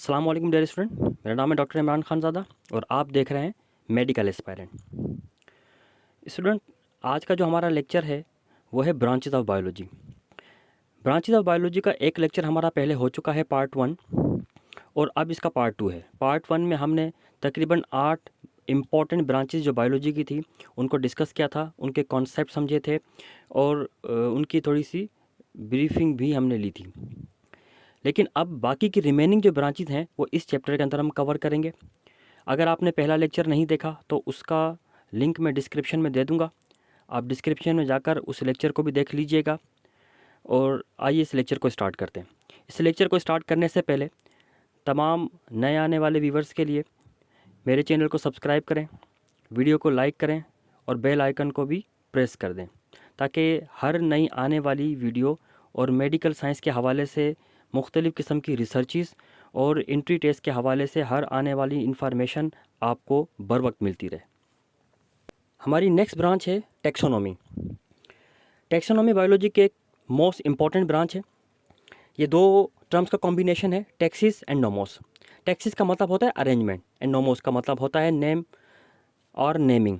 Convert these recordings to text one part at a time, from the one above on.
अस्सलाम वालेकुम dear student, मेरा नाम है डॉक्टर इमरान खानज़ादा और आप देख रहे हैं मेडिकल एस्पायरेंट। स्टूडेंट, आज का जो हमारा लेक्चर है वो है branches of biology. Branches of biology का एक लेक्चर हमारा पहले हो चुका है पार्ट 1 और अब इसका पार्ट 2 है। पार्ट 1 में हमने तकरीबन 8 इम्पॉर्टेंट ब्रांचेस जो बायोलॉजी की थी उनको डिस्कस किया था, उनके कॉन्सेप्ट समझे थे और उनकी थोड़ी सी ब्रीफिंग भी हमने ली थी। लेकिन अब बाकी की रिमेनिंग जो ब्रांचेस हैं वो इस चैप्टर के अंदर हम कवर करेंगे। अगर आपने पहला लेक्चर नहीं देखा तो उसका लिंक मैं डिस्क्रिप्शन में दे दूंगा, आप डिस्क्रिप्शन में जाकर उस लेक्चर को भी देख लीजिएगा। और आइए इस लेक्चर को स्टार्ट करते हैं। इस लेक्चर को स्टार्ट करने से पहले तमाम नए आने वाले व्यूवर्स के लिए मेरे चैनल को सब्सक्राइब करें, वीडियो को लाइक करें और बेल आइकन को भी प्रेस कर दें ताकि हर नई आने वाली वीडियो और मेडिकल साइंस के हवाले से मुख्तलिफ़ किस्म की रिसर्चेस और एंट्री टेस्ट के हवाले से हर आने वाली इंफॉर्मेशन आपको बर वक्त मिलती रहे। हमारी नेक्स्ट ब्रांच है टेक्सोनॉमी। टेक्सोनॉमी बायोलॉजी के एक मोस्ट इम्पॉर्टेंट ब्रांच है। ये दो टर्म्स का कॉम्बिनेशन है, टेक्सिस एंड नोमोस। टेक्सिस का मतलब होता है अरेंजमेंट एंड नोमोस का मतलब होता है नेम और नेमिंग।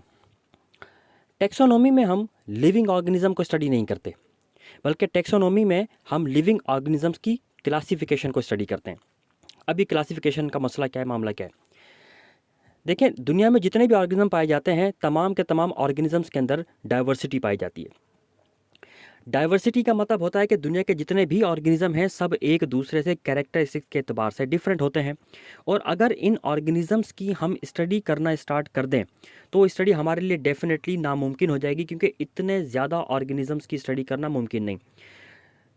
टेक्सोनॉमी में हम लिविंग ऑर्गेनिज्म को स्टडी नहीं करते, बल्कि टेक्सोनॉमी में हम लिविंग ऑर्गेनिजम्स की क्लासिफिकेशन को स्टडी करते हैं। अभी क्लासिफिकेशन का मसला क्या है, मामला क्या है? देखें, दुनिया में जितने भी ऑर्गेनिज्म पाए जाते हैं तमाम के तमाम ऑर्गेनिजम्स के अंदर डाइवर्सिटी पाई जाती है। डाइवर्सिटी का मतलब होता है कि दुनिया के जितने भी ऑर्गेनिज्म हैं सब एक दूसरे से कैरेक्टरिस्टिक्स के एतबार से डिफरेंट होते हैं। और अगर इन ऑर्गेनिजम्स की हम स्टडी करना स्टार्ट कर दें तो स्टडी हमारे लिए डेफिनेटली नामुमकिन हो जाएगी, क्योंकि इतने ज़्यादा ऑर्गेनिजम्स की स्टडी करना मुमकिन नहीं।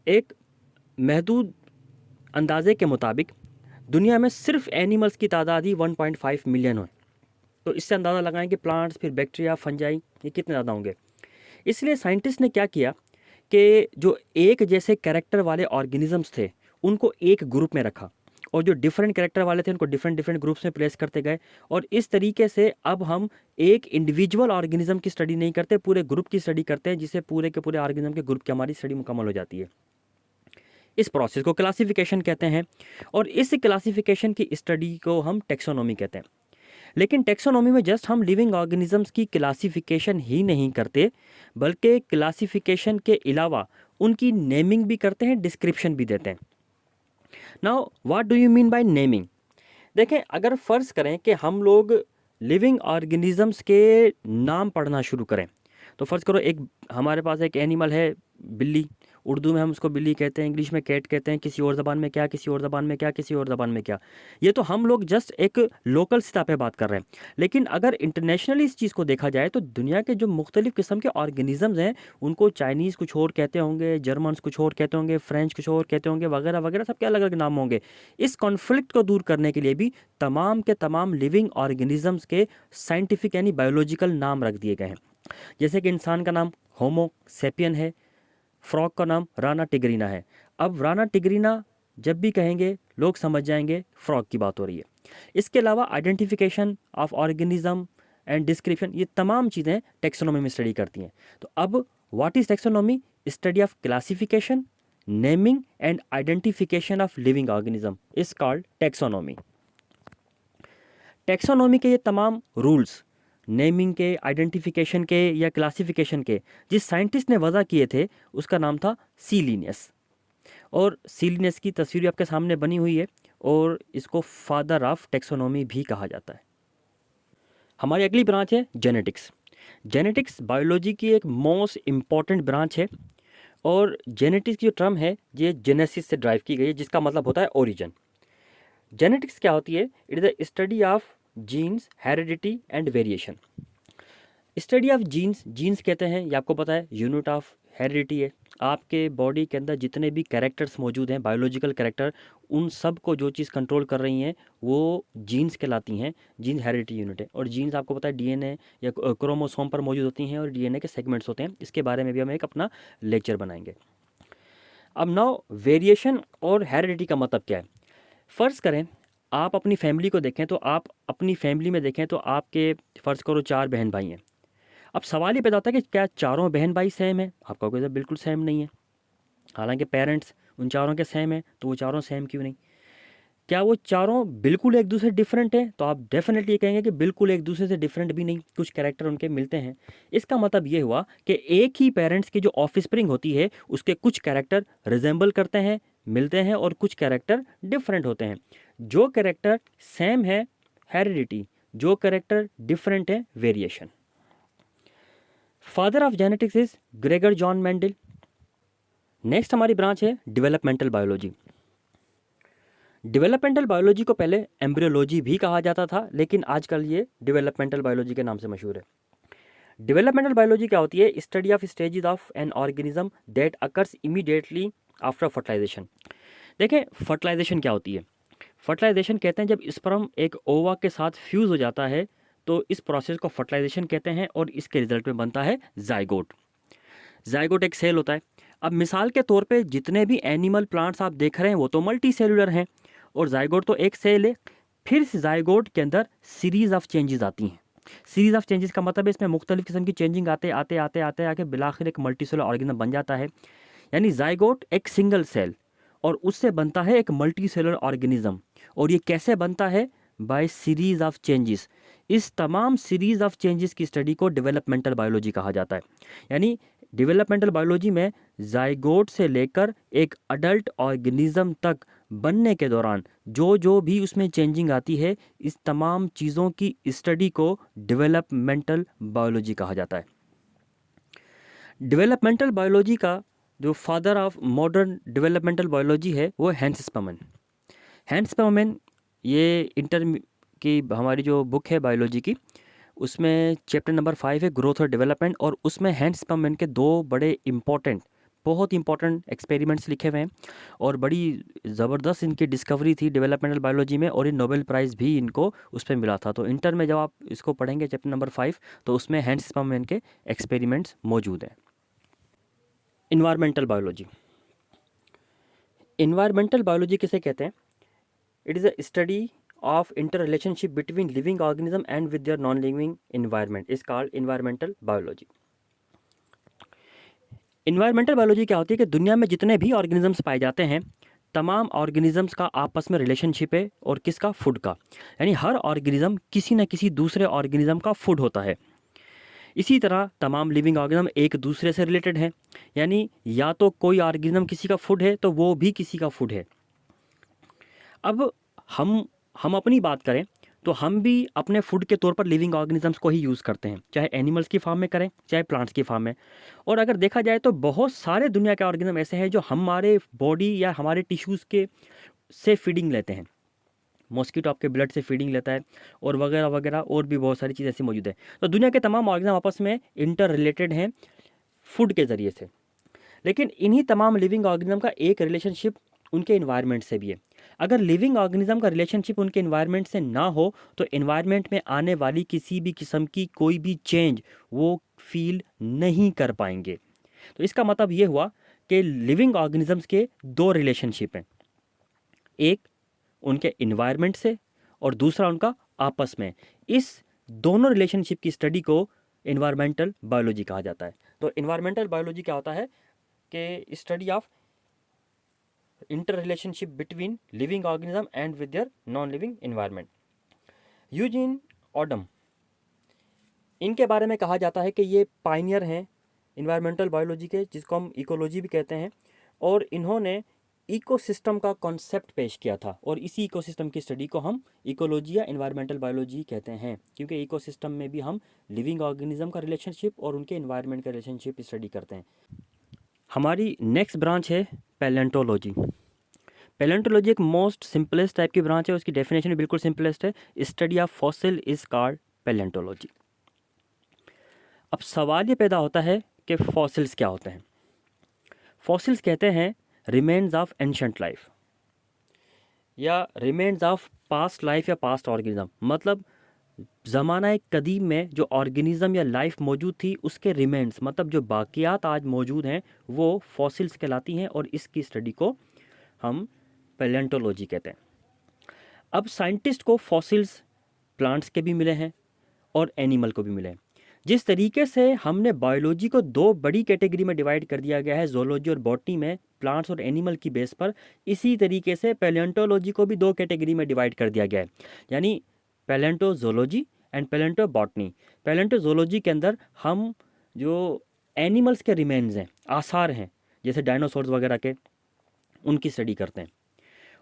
एक महदूद अंदाजे के मुताबिक दुनिया में सिर्फ एनिमल्स की तादाद ही 1.5 मिलियन हो। तो इससे अंदाज़ा लगाएं कि प्लांट्स, फिर बैक्टीरिया, फंजाई, ये कितने ज़्यादा होंगे। इसलिए साइंटिस्ट ने क्या किया कि जो एक जैसे कैरेक्टर वाले ऑर्गेनिजम्स थे उनको एक ग्रुप में रखा और जो डिफरेंट कैरेक्टर वाले थे उनको डिफरेंट डिफरेंट ग्रुप्स में प्लेस करते गए। और इस तरीके से अब हम एक इंडिविजुअल ऑर्गेनिज्म की स्टडी नहीं करते, पूरे ग्रुप की स्टडी करते हैं, जिससे पूरे के पूरे ऑर्गेनिज्म के ग्रुप की हमारी स्टडी मुकम्मल हो जाती है। इस प्रोसेस को क्लासिफिकेशन कहते हैं और इस क्लासिफिकेशन की स्टडी को हम टेक्सोनॉमी कहते हैं। लेकिन टेक्सोनॉमी में जस्ट हम लिविंग ऑर्गेनिजम्स की क्लासिफिकेशन ही नहीं करते, बल्कि क्लासिफिकेशन के अलावा उनकी नेमिंग भी करते हैं, डिस्क्रिप्शन भी देते हैं। Now what do you mean by naming? देखें, अगर फ़र्ज़ करें कि हम लोग लिविंग ऑर्गेनिजम्स के नाम पढ़ना शुरू करें, तो फ़र्ज़ करो एक हमारे पास एक एनिमल है, बिल्ली। उर्दू में हम उसको बिल्ली कहते हैं, इंग्लिश में कैट कहते हैं, किसी और ज़बान में क्या, किसी और ज़बान में क्या, किसी और ज़बान में क्या। ये तो हम लोग जस्ट एक लोकल सतह पे बात कर रहे हैं। लेकिन अगर इंटरनेशनली इस चीज़ को देखा जाए तो दुनिया के जो मुख्तलिफ़ किस्म के ऑर्गेनिजम्स हैं उनको चाइनीज़ कुछ और कहते होंगे, जर्मन्स कुछ और कहते होंगे, फ्रेंच कुछ और कहते होंगे, वगैरह वगैरह, सबके अलग अलग नाम होंगे। इस कॉन्फ्लिक्ट को दूर करने के लिए भी तमाम के तमाम लिविंग ऑर्गेनिजम्स के साइंटिफिक यानी बायोलॉजिकल नाम रख दिए गए हैं। जैसे कि इंसान का नाम होमो सेपियन है, फ्रॉग का नाम राना टिगरीना है। अब राना टिगरीना जब भी कहेंगे लोग समझ जाएंगे फ्रॉग की बात हो रही है। इसके अलावा identification of organism and description, ये तमाम चीज़ें टेक्सोनॉमी में स्टडी करती हैं। तो अब what is taxonomy? Study of classification, naming and identification of living organism is called taxonomy. Taxonomy के ये तमाम रूल्स, नेमिंग के, आइडेंटिफिकेशन के या क्लासिफिकेशन के, जिस साइंटिस्ट ने वज़ा किए थे उसका नाम था सी लिनियस। और सी लिनियस की तस्वीर आपके सामने बनी हुई है और इसको फादर ऑफ टेक्सोनॉमी भी कहा जाता है। हमारी अगली ब्रांच है जेनेटिक्स। जेनेटिक्स बायोलॉजी की एक मोस्ट इम्पॉर्टेंट ब्रांच है और जेनेटिक्स की जो टर्म है ये जेनेसिस से ड्राइव की गई है, जिसका मतलब होता है ओरिजिन। जेनेटिक्स क्या होती है? It is the study of genes, heredity and variation. Study of genes, genes कहते हैं, ये आपको पता है यूनिट ऑफ हेरिडिटी है। आपके बॉडी के अंदर जितने भी कैरेक्टर्स मौजूद हैं, बायोलॉजिकल कैरेक्टर, उन सब को जो चीज़ कंट्रोल कर रही हैं वो जीन्स कहलाती हैं। जीन्स हेरिडिटी यूनिट है। और जीन्स आपको पता है डीएनए या क्रोमोसोम पर मौजूद होती हैं और डीएनए के सेगमेंट्स होते हैं। इसके बारे में भी हम एक अपना लेक्चर बनाएंगे। अब नाउ वेरिएशन और हेरिडिटी का मतलब क्या है? फ़र्ज़ करें आप अपनी फैमिली को देखें, तो आप अपनी फैमिली में देखें तो आपके फ़र्ज़ करो 4 बहन भाई हैं। अब सवाल ये पैदा होता है कि क्या चारों बहन भाई सेम है? आपका कोई बिल्कुल सेम नहीं है। हालांकि पेरेंट्स उन चारों के सेम है, तो वो चारों सेम क्यों नहीं? क्या वो चारों बिल्कुल एक दूसरे डिफरेंट हैं? तो आप डेफिनेटली ये कहेंगे कि बिल्कुल एक दूसरे से डिफरेंट भी नहीं, कुछ कैरेक्टर उनके मिलते हैं। इसका मतलब ये हुआ कि एक ही पेरेंट्स की जो ऑफस्प्रिंग होती है उसके कुछ कैरेक्टर रिजेंबल करते हैं, मिलते हैं, और कुछ कैरेक्टर डिफरेंट होते हैं। जो कैरेक्टर सेम है हेरिडिटी, जो कैरेक्टर डिफरेंट है variation. Father of genetics is Gregor John Mendel. Next हमारी ब्रांच है डेवलपमेंटल बायोलॉजी। डेवलपमेंटल बायोलॉजी को पहले एम्ब्रियोलॉजी भी कहा जाता था, लेकिन आजकल ये डेवलपमेंटल बायोलॉजी के नाम से मशहूर है। डेवलपमेंटल बायोलॉजी क्या होती है? Study of stages of an organism that occurs immediately after fertilization. देखें, फर्टिलाइजेशन क्या होती है? फर्टिलाइजेशन कहते हैं जब स्पर्म एक ओवा के साथ फ्यूज़ हो जाता है, तो इस प्रोसेस को फर्टिलाइजेशन कहते हैं, और इसके रिजल्ट में बनता है जाइगोट। जाइगोट एक सेल होता है। अब मिसाल के तौर पे जितने भी एनिमल प्लांट्स आप देख रहे हैं वो तो मल्टी सेलुलर हैं, और जाइगोट तो एक सेल है। फिर इस जाइगोट के अंदर सीरीज ऑफ चेंजेस आती हैं। सीरीज ऑफ चेंजेस का मतलब है इसमें मुख्तलिफ किस्म की चेंजिंग आते आते आते आते आके बिलाखिर एक मल्टी सेलुलर ऑर्गेनिज्म बन जाता है। यानी जाइगोट एक सिंगल सेल, और उससे बनता है एक मल्टी सेलुलर ऑर्गेनिज्म। और ये कैसे बनता है? Bye series of changes. इस तमाम सीरीज ऑफ चेंजेस की स्टडी को डेवलपमेंटल बायोलॉजी कहा जाता है। यानी डेवलपमेंटल बायोलॉजी में जाइगोट से लेकर एक अडल्ट ऑर्गेनिज्म तक बनने के दौरान जो जो भी उसमें चेंजिंग आती है, इस तमाम चीज़ों की स्टडी को डेवलपमेंटल बायोलॉजी कहा जाता है। डेवलपमेंटल बायोलॉजी का जो father of modern developmental biology है वो हैंस स्परमैन। हैंस स्परमैन ये इंटर की हमारी जो बुक है बायोलॉजी की, उसमें चैप्टर नंबर 5 है ग्रोथ और डेवलपमेंट, और उसमें हैंस स्परमैन के दो बड़े इंपॉर्टेंट, बहुत इंपॉर्टेंट एक्सपेरिमेंट्स लिखे हुए हैं, और बड़ी ज़बरदस्त इनकी डिस्कवरी थी डेवलपमेंटल बायोलॉजी में, और ये नोबेल प्राइज़ भी इनको उस पर मिला था। तो इंटर में जब आप इसको पढ़ेंगे चैप्टर नंबर 5, तो उसमें हैंस स्परमैन के एक्सपेरिमेंट्स मौजूद हैं। Environmental biology. इन्वायरमेंटल बायोलॉजी किसे कहते हैं? It is a study of interrelationship between living organism and with their non-living environment is called environmental biology. Environmental biology क्या होती है कि दुनिया में जितने भी ऑर्गेनिजम्स पाए जाते हैं, तमाम ऑर्गेनिजम्स का आपस में रिलेशनशिप है, और किसका? फूड का। यानी हर ऑर्गेनिज्म किसी न किसी दूसरे ऑर्गेनिज्म का फूड होता है। इसी तरह तमाम लिविंग ऑर्गेनिज्म एक दूसरे से रिलेटेड हैं। यानी या तो कोई ऑर्गेनिज्म किसी का फूड है तो वो भी किसी का फूड है। अब हम अपनी बात करें तो हम भी अपने फूड के तौर पर लिविंग ऑर्गेनिजम्स को ही यूज़ करते हैं, चाहे एनिमल्स की फार्म में करें चाहे प्लांट्स की फार्म में। और अगर देखा जाए तो बहुत सारे दुनिया के ऑर्गेनिज्म ऐसे हैं जो हमारे बॉडी या हमारे टिश्यूज़ के से फीडिंग लेते हैं। मॉस्किटो आपके ब्लड से फीडिंग लेता है, और वगैरह वगैरह, और भी बहुत सारी चीज़ ऐसी मौजूद है। तो दुनिया के तमाम ऑर्गेनिज्म आपस में इंटर रिलेटेड हैं फूड के ज़रिए से। लेकिन इन्हीं तमाम लिविंग ऑर्गेनिज्म का एक रिलेशनशिप उनके इन्वायरमेंट से भी है। अगर लिविंग ऑर्गेनिज्म का रिलेशनशिप उनके इन्वायरमेंट से ना हो तो इन्वायरमेंट में आने वाली किसी भी किस्म की कोई भी चेंज वो फील नहीं कर पाएंगे। तो इसका मतलब ये हुआ कि लिविंग ऑर्गेनिजम्स के दो रिलेशनशिप हैं, एक उनके इन्वायरमेंट से और दूसरा उनका आपस में। इस दोनों रिलेशनशिप की स्टडी को इन्वायरमेंटल बायोलॉजी कहा जाता है। तो इन्वायरमेंटल बायोलॉजी क्या होता है कि study of interrelationship between living organism and with their non living environment. Eugene Odum, इनके बारे में कहा जाता है कि ये पायनियर हैं इन्वायरमेंटल बायोलॉजी के, जिसको हम इकोलॉजी भी कहते हैं, और इन्होंने इकोसिस्टम का कॉन्सेप्ट पेश किया था, और इसी इकोसिस्टम की स्टडी को हम इकोलॉजी या इन्वायरमेंटल बायोलॉजी कहते हैं, क्योंकि इकोसिस्टम में भी हम लिविंग ऑर्गेनिज्म का रिलेशनशिप और उनके इन्वायरमेंट का रिलेशनशिप स्टडी करते हैं। हमारी नेक्स्ट ब्रांच है पैलेंटोलॉजी। पैलेंटोलॉजी एक मोस्ट सिंपलेस्ट टाइप की ब्रांच है, उसकी डेफिनेशन भी बिल्कुल सिंपलेस्ट है। Study of fossil is called palaeontology. अब सवाल ये पैदा होता है कि फॉसिल्स क्या होते हैं? फॉसिल्स कहते हैं रिमेन्स ऑफ एंशंट लाइफ या रिमेन्स ऑफ पास्ट लाइफ या पास्ट ऑर्गेनिज्म। मतलब ज़माना कदीम में जो ऑर्गेनिज्म या लाइफ मौजूद थी उसके रिमेन्स, मतलब जो बाकियात आज मौजूद हैं, वो फॉसिल्स कहलाती हैं, और इसकी स्टडी को हम पैलेंटोलॉजी कहते हैं। अब साइंटिस्ट को फॉसिल्स प्लांट्स के भी मिले हैं और एनिमल को भी मिले हैं। जिस तरीके से हमने बायोलॉजी को दो बड़ी कैटेगरी में डिवाइड कर दिया गया है, जोलॉजी और बॉटनी में, प्लांट्स और एनिमल की बेस पर, इसी तरीके से पैलेंटोलॉजी को भी दो कैटेगरी में डिवाइड कर दिया गया है, यानी पैलेंटोजोलॉजी एंड पैलेंटोबॉटनी। पैलेंटोजोलॉजी के अंदर हम जो एनिमल्स के रिमेन्स हैं, आसार हैं, जैसे डायनासोर्स वगैरह के, उनकी स्टडी करते हैं।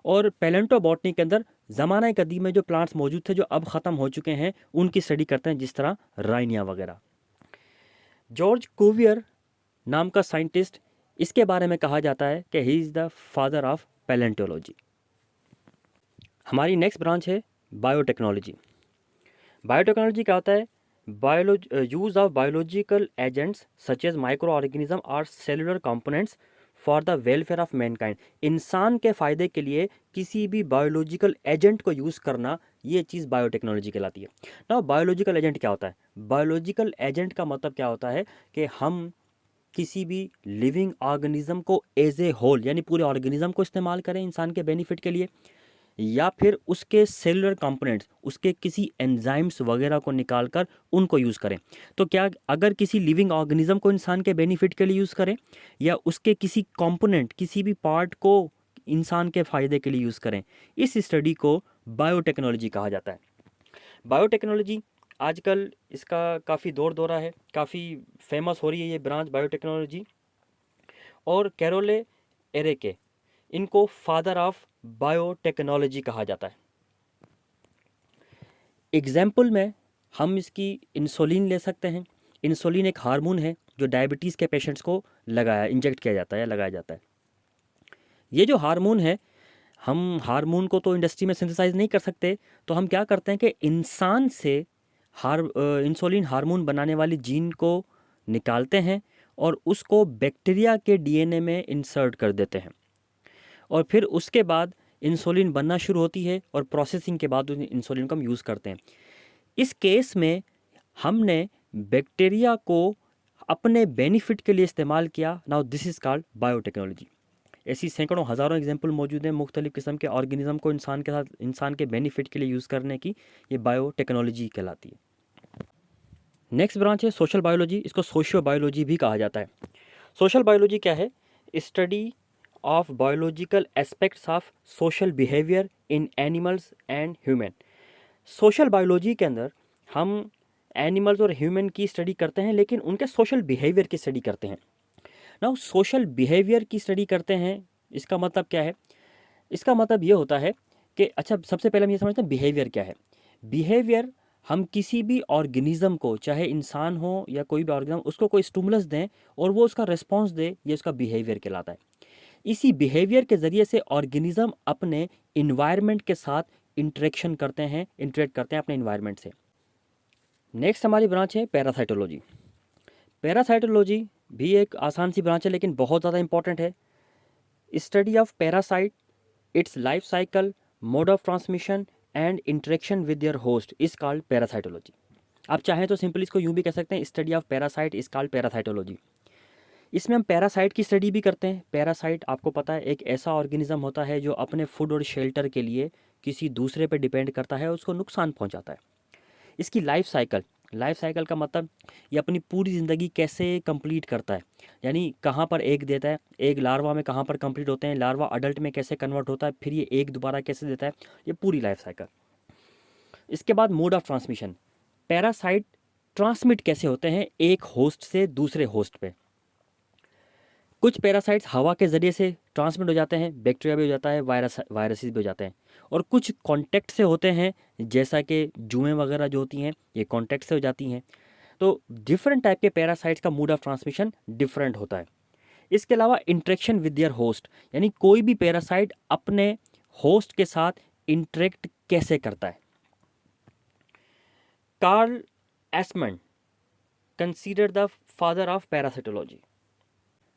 और पैलेंटोबॉटनी के अंदर ज़माना कदीम में जो प्लांट्स मौजूद थे जो अब ख़त्म हो चुके हैं, उनकी स्टडी करते हैं, जिस तरह राइनिया वगैरह। जॉर्ज कुवियर नाम का साइंटिस्ट, इसके बारे में कहा जाता है कि he is the father of palaeontology. हमारी नेक्स्ट ब्रांच है बायोटेक्नोलॉजी। बायोटेक्नोलॉजी क्या होता है? Use of biological agents such as microorganism और cellular components for the welfare of mankind. इंसान के फ़ायदे के लिए किसी भी बायोलॉजिकल एजेंट को यूज़ करना, ये चीज़ बायोटेक्नोलॉजी कहलाती है ना। बायोलॉजिकल एजेंट क्या होता है? बायोलॉजिकल एजेंट का मतलब क्या होता है कि हम किसी भी लिविंग ऑर्गेनिज्म को एज ए होल, यानी पूरे ऑर्गेनिज्म को इस्तेमाल करें इंसान के बेनिफिट के लिए, या फिर उसके सेलुलर कंपोनेंट्स, उसके किसी एंजाइम्स वगैरह को निकाल कर उनको यूज़ करें। तो क्या अगर किसी लिविंग ऑर्गेनिज्म को इंसान के बेनिफिट के लिए यूज़ करें, या उसके किसी कंपोनेंट, किसी भी पार्ट को इंसान के फ़ायदे के लिए यूज़ करें, इस स्टडी को बायोटेक्नोलॉजी कहा जाता है। बायोटेक्नोलॉजी आजकल इसका काफ़ी दौर दौरा है, काफ़ी फेमस हो रही है ये ब्रांच बायोटेक्नोलॉजी। और कैरोले एरेके, इनको फादर ऑफ बायोटेक्नोलॉजी कहा जाता है। एग्जाम्पल में हम इसकी इंसुलिन ले सकते हैं। इंसुलिन एक हार्मोन है जो डायबिटीज़ के पेशेंट्स को इंजेक्ट किया जाता है, लगाया जाता है। ये जो हार्मोन है, हम हार्मोन को तो इंडस्ट्री में सिंथेसाइज नहीं कर सकते, तो हम क्या करते हैं कि इंसान से इंसुलिन हार्मोन बनाने वाली जीन को निकालते हैं और उसको बैक्टीरिया के डीएनए में इंसर्ट कर देते हैं, और फिर उसके बाद इंसुलिन बनना शुरू होती है, और प्रोसेसिंग के बाद उस इंसुलिन को हम यूज़ करते हैं। इस केस में हमने बैक्टीरिया को अपने बेनिफिट के लिए इस्तेमाल किया। Now this is called biotechnology. ऐसी सैकड़ों हज़ारों एग्जाम्पल मौजूद हैं मुख्तलिफ़ किस्म के ऑर्गेनिज्म को इंसान के साथ, इंसान के बेनिफिट के लिए यूज़ करने की। ये बायोटेक्नोलॉजी कहलाती है। नेक्स्ट ब्रांच है सोशल बायोलॉजी। इसको सोशियो बायोलॉजी भी कहा जाता है। सोशल बायोलॉजी क्या है? Study of biological aspects of social behaviour in animals and human. Social biology के अंदर हम एनिमल्स और ह्यूमन की स्टडी करते हैं, लेकिन उनके सोशल बिहेवियर की स्टडी करते हैं। ना सोशल बिहेवियर की स्टडी करते हैं, इसका मतलब क्या है? इसका मतलब ये होता है कि अच्छा, सबसे पहले हम ये समझते हैं बिहेवियर क्या है। बिहेवियर, हम किसी भी ऑर्गेनिज्म को, चाहे इंसान हो या कोई भी ऑर्गेनिज्म, उसको कोई स्टिमुलस दें और वो उसका रिस्पॉन्स दे, ये उसका बिहेवियर कहलाता है। इसी बिहेवियर के ज़रिए से ऑर्गेनिज्म अपने इन्वायरमेंट के साथ इंटरेक्ट करते हैं अपने इन्वायरमेंट से। नेक्स्ट हमारी ब्रांच है पैरासाइटोलॉजी। पैरासाइटोलॉजी भी एक आसान सी ब्रांच है, लेकिन बहुत ज़्यादा इंपॉर्टेंट है। Study of parasite, it's life cycle, mode of transmission and interaction with their host is called parasitology. आप चाहें तो सिंपली इसको यूँ भी कह सकते हैं, study of parasite is called parasitology. इसमें हम पैरासाइट की स्टडी भी करते हैं। पैरासाइट, आपको पता है, एक ऐसा ऑर्गेनिज्म होता है जो अपने फूड और शेल्टर के लिए किसी दूसरे पर डिपेंड करता है, उसको नुकसान पहुंचाता है। इसकी लाइफ साइकिल का मतलब ये अपनी पूरी ज़िंदगी कैसे कंप्लीट करता है, यानी कहाँ पर एग देता है, एग लार्वा में कहाँ पर कंप्लीट होते हैं, लार्वा अडल्ट में कैसे कन्वर्ट होता है, फिर ये एग दोबारा कैसे देता है, ये पूरी लाइफ साइकिल। इसके बाद mode of transmission, parasite transmit कैसे होते हैं एक होस्ट से दूसरे होस्ट पे। कुछ पैरासाइट्स हवा के ज़रिए से ट्रांसमिट हो जाते हैं, बैक्टीरिया भी हो जाता है, वायरसेस भी हो जाते हैं, और कुछ कांटेक्ट से होते हैं, जैसा कि जुएँ वगैरह जो होती हैं, ये कांटेक्ट से हो जाती हैं। तो डिफरेंट टाइप के पैरासाइट्स का मोड ऑफ ट्रांसमिशन डिफरेंट होता है। इसके अलावा इंटरेक्शन विद देयर होस्ट, यानी कोई भी पैरासाइट अपने होस्ट के साथ इंटरेक्ट कैसे करता है। Karl Asmund consider the father of parasitology.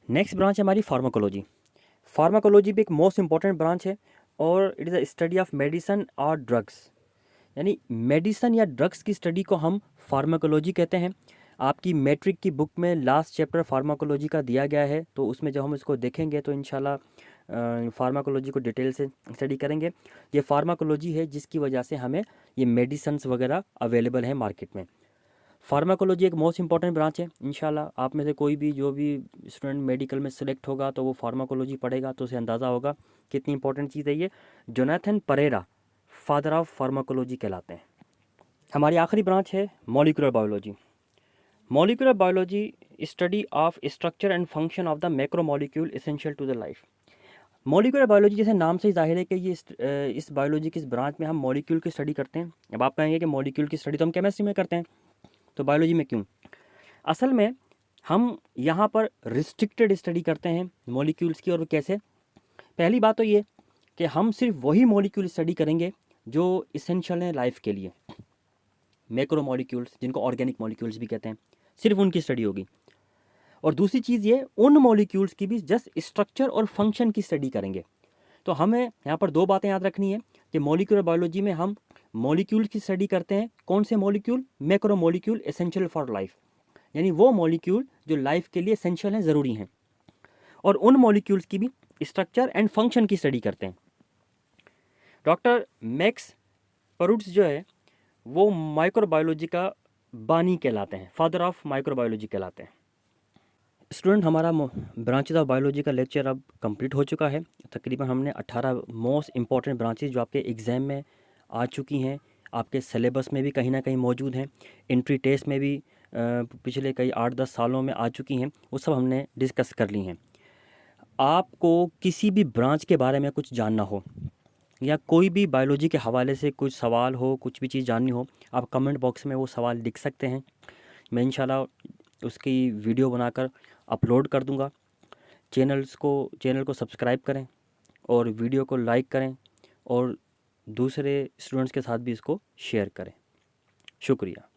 Next branch है हमारी फार्माकोलॉजी। फार्माकोलॉजी भी एक मोस्ट इंपॉर्टेंट ब्रांच है, और it is the study of medicine और ड्रग्स, यानी मेडिसन या ड्रग्स की स्टडी को हम फार्माकोलॉजी कहते हैं। आपकी मैट्रिक की बुक में लास्ट चैप्टर फार्माकोलॉजी का दिया गया है, तो उसमें जब हम इसको देखेंगे तो इंशाल्लाह फार्माकोलॉजी को डिटेल से स्टडी करेंगे। ये फार्माकोलॉजी है जिसकी वजह से हमें ये मेडिसन्स वगैरह अवेलेबल है मार्केट में। फार्माकोलॉजी एक मोस्ट इंपॉर्टेंट ब्रांच है। इंशाल्लाह आप में से कोई भी जो भी स्टूडेंट मेडिकल में सिलेक्ट होगा तो वो फार्माकोलॉजी पढ़ेगा तो उसे अंदाज़ा होगा कितनी इंपॉर्टेंट चीज़ है ये। Jonathan Pereira father of pharmacology कहलाते हैं। हमारी आखिरी ब्रांच है molecular biology. Molecular biology study of structure and function of the macromolecule essential to the life. Molecular biology जैसे नाम से ही जाहिर है कि ये इस बायोलॉजी की इस ब्रांच में हम मॉलिक्यूल की स्टडी करते हैं। अब आप कहेंगे कि मॉलिक्यूल की स्टडी तो हम केमिस्ट्री में करते हैं, तो बायोलॉजी में क्यों? असल में हम यहाँ पर रिस्ट्रिक्टेड स्टडी करते हैं मॉलिक्यूल्स की। और कैसे? पहली बात तो ये कि हम सिर्फ वही मॉलिक्यूल स्टडी करेंगे जो इसेंशियल हैं लाइफ के लिए। मैक्रो मॉलिक्यूल्स जिनको ऑर्गेनिक मॉलिक्यूल्स भी कहते हैं, सिर्फ उनकी स्टडी होगी। और दूसरी चीज़ ये, उन मॉलिक्यूल्स की भी जस्ट स्ट्रक्चर और फंक्शन की स्टडी करेंगे। तो हमें यहाँ पर दो बातें याद रखनी है कि मॉलिक्यूलर बायोलॉजी में हम मॉलिक्यूल की स्टडी करते हैं। कौन से molecule? Macro molecule essential for life, यानी वो मॉलिक्यूल जो लाइफ के लिए एसेंशियल हैं, ज़रूरी हैं। और उन मॉलिक्यूल्स की भी स्ट्रक्चर एंड फंक्शन की स्टडी करते हैं। डॉक्टर मैक्स परुट्ज़ जो है वो माइक्रोबायोलॉजी का बानी कहलाते हैं, फादर ऑफ माइक्रोबायोलॉजी कहलाते हैं। स्टूडेंट, हमारा ब्रांचेज ऑफ बायोलॉजी का लेक्चर अब कंप्लीट हो चुका है। तकरीबन हमने 18 मोस्ट इंपॉर्टेंट ब्रांचेज जो आपके एग्ज़ाम में आ चुकी हैं, आपके सिलेबस में भी कहीं ना कहीं मौजूद हैं, एंट्री टेस्ट में भी पिछले कई 8-10 सालों में आ चुकी हैं, वो सब हमने डिस्कस कर ली हैं। आपको किसी भी ब्रांच के बारे में कुछ जानना हो या कोई भी बायोलॉजी के हवाले से कुछ सवाल हो, कुछ भी चीज़ जाननी हो, आप कमेंट बॉक्स में वो सवाल लिख सकते हैं। मैं इंशाल्लाह उसकी वीडियो बनाकर अपलोड कर दूंगा। चैनल को सब्सक्राइब करें और वीडियो को लाइक करें और दूसरे स्टूडेंट्स के साथ भी इसको शेयर करें। शुक्रिया।